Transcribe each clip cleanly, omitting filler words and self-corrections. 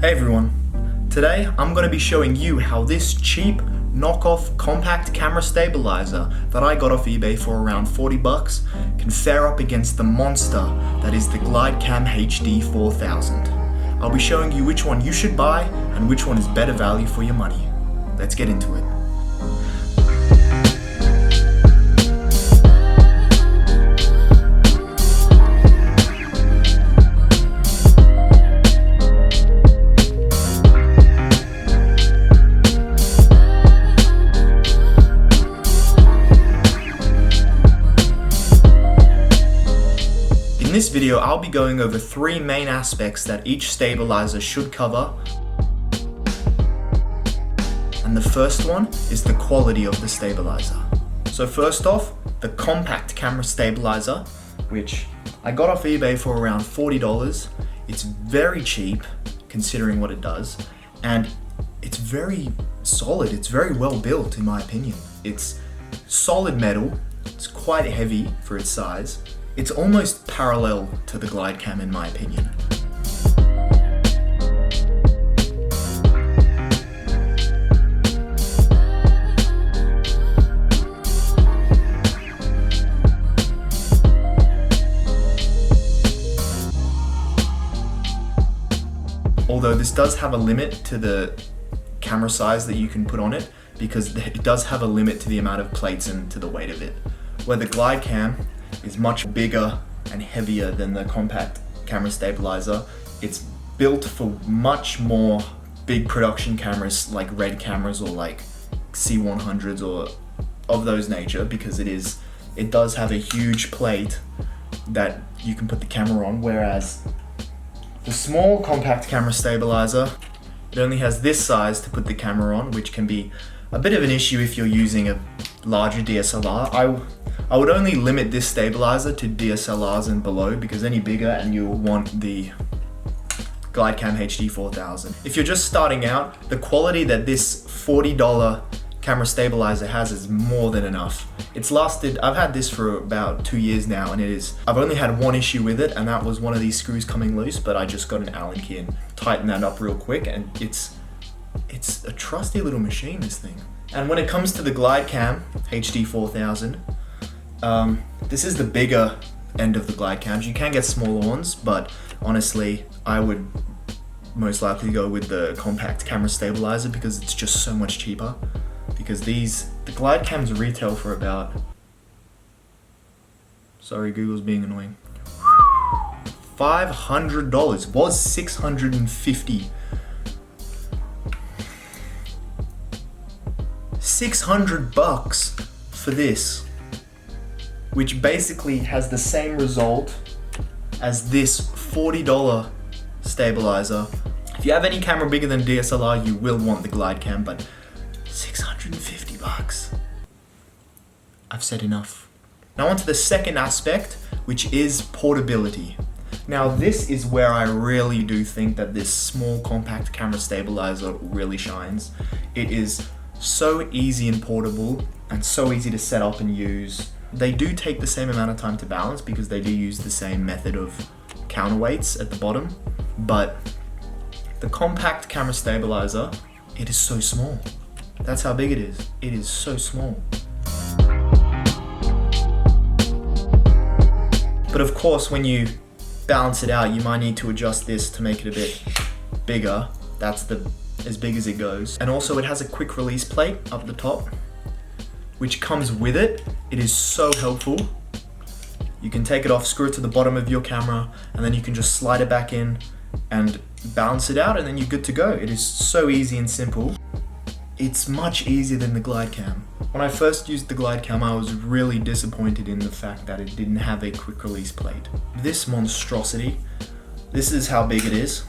Hey everyone, today I'm going to be showing you how this cheap knockoff compact camera stabilizer that I got off eBay for around 40 bucks can fare up against the monster that is the Glidecam HD 4000. I'll be showing you which one you should buy and which one is better value for your money. Let's get into it. In this video, I'll be going over three main aspects that each stabilizer should cover. And the first one is the quality of the stabilizer. So first off, the compact camera stabilizer, which I got off eBay for around $40. It's very cheap considering what it does, and it's very solid. It's very well built in my opinion. It's solid metal, it's quite heavy for its size. It's almost parallel to the Glidecam in my opinion. Although this does have a limit to the camera size that you can put on it, because it does have a limit to the amount of plates and to the weight of it. Where the Glidecam is much bigger and heavier than the compact camera stabilizer. It's built for much more big production cameras like RED cameras or like C100s or of those nature, because it does have a huge plate that you can put the camera on, whereas the small compact camera stabilizer, it only has this size to put the camera on, which can be a bit of an issue if you're using a larger DSLR. I would only limit this stabilizer to DSLRs and below, because any bigger and you'll want the Glidecam HD 4000. If you're just starting out, the quality that this $40 camera stabilizer has is more than enough. It's lasted, I've had this for about 2 years now, and I've only had one issue with it, and that was one of these screws coming loose, but I just got an Allen key and tightened that up real quick, and it's a trusty little machine, this thing. And when it comes to the Glidecam HD 4000, this is the bigger end of the Glidecams. You can get smaller ones, but honestly, I would most likely go with the compact camera stabilizer because it's just so much cheaper. Because the Glidecams retail for about, sorry, Google's being annoying, $500, was $650. $600 for this, which basically has the same result as this $40 stabilizer. If you have any camera bigger than DSLR, you will want the Glidecam, but $650. I've said enough. Now on to the second aspect, which is portability. Now this is where I really do think that this small compact camera stabilizer really shines. It is so easy and portable and so easy to set up and use. They do take the same amount of time to balance because they do use the same method of counterweights at the bottom, but the compact camera stabilizer, it is so small. That's how big it is. It is so small. But of course, when you balance it out, you might need to adjust this to make it a bit bigger. That's as big as it goes. And also it has a quick release plate up the top, which comes with it. It is so helpful. You can take it off, screw it to the bottom of your camera, and then you can just slide it back in and balance it out, and then you're good to go. It is so easy and simple. It's much easier than the Glidecam. When I first used the Glidecam, I was really disappointed in the fact that it didn't have a quick release plate. This monstrosity, this is how big it is.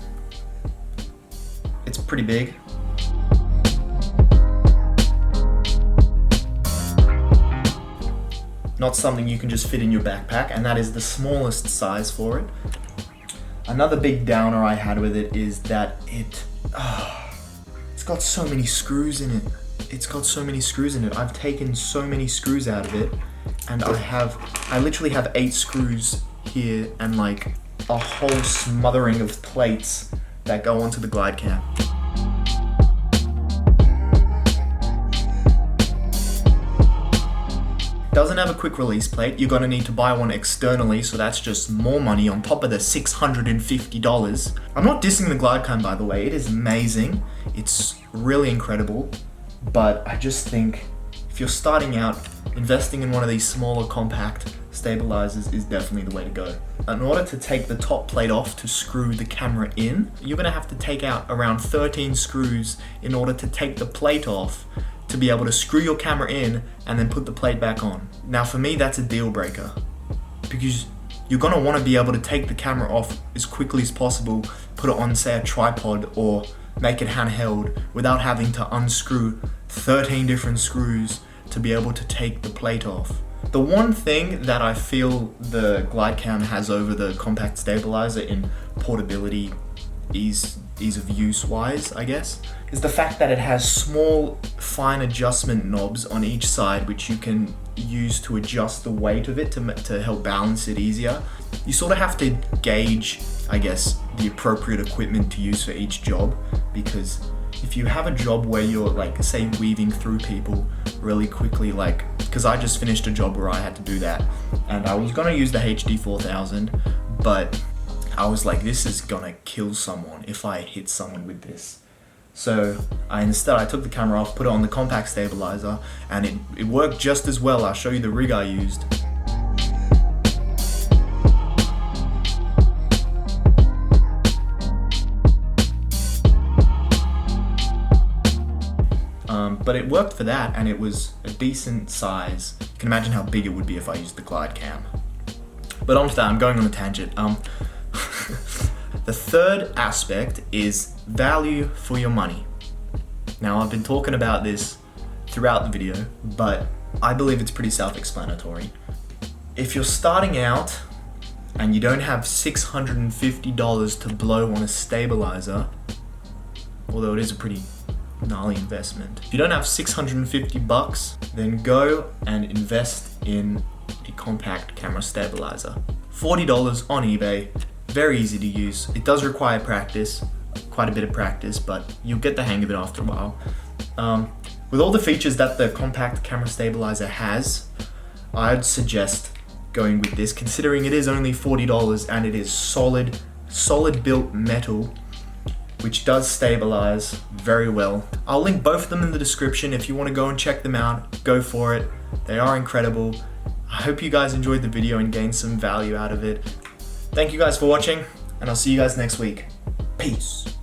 It's pretty big. Not something you can just fit in your backpack, and that is the smallest size for it. Another big downer I had with it is that it's got so many screws in it. I've taken so many screws out of it, and I literally have 8 screws here and like a whole smothering of plates that go onto the Glidecam. Doesn't have a quick release plate. You're gonna need to buy one externally, so that's just more money on top of the $650. I'm not dissing the Glidecam, by the way. It is amazing. It's really incredible, but I just think if you're starting out, investing in one of these smaller compact stabilizers is definitely the way to go. In order to take the top plate off to screw the camera in, you're gonna have to take out around 13 screws in order to take the plate off to be able to screw your camera in and then put the plate back on. Now for me, that's a deal breaker, because you're gonna wanna be able to take the camera off as quickly as possible, put it on, say, a tripod, or make it handheld without having to unscrew 13 different screws to be able to take the plate off. The one thing that I feel the Glidecam has over the compact stabilizer in portability, ease of use wise, I guess, is the fact that it has small, fine adjustment knobs on each side, which you can use to adjust the weight of it to help balance it easier. You sort of have to gauge, I guess, the appropriate equipment to use for each job, because if you have a job where you're, like, say, weaving through people really quickly, like, because I just finished a job where I had to do that, and I was gonna use the HD 4000, but I was like, this is gonna kill someone if I hit someone with this. So instead I took the camera off, put it on the compact stabilizer, and it worked just as well. I'll show you the rig I used. But it worked for that, and it was a decent size. You can imagine how big it would be if I used the Glidecam. But on to that, I'm going on a tangent. The third aspect is value for your money. Now, I've been talking about this throughout the video, but I believe it's pretty self-explanatory. If you're starting out and you don't have $650 to blow on a stabilizer, although it is a pretty gnarly investment. If you don't have 650 bucks, then go and invest in a compact camera stabilizer. $40 on eBay, very easy to use. It does require practice, quite a bit of practice, but you'll get the hang of it after a while. With all the features that the compact camera stabilizer has, I'd suggest going with this, considering it is only $40 and it is solid built metal, which does stabilize very well. I'll link both of them in the description. If you want to go and check them out, go for it. They are incredible. I hope you guys enjoyed the video and gained some value out of it. Thank you guys for watching, and I'll see you guys next week. Peace.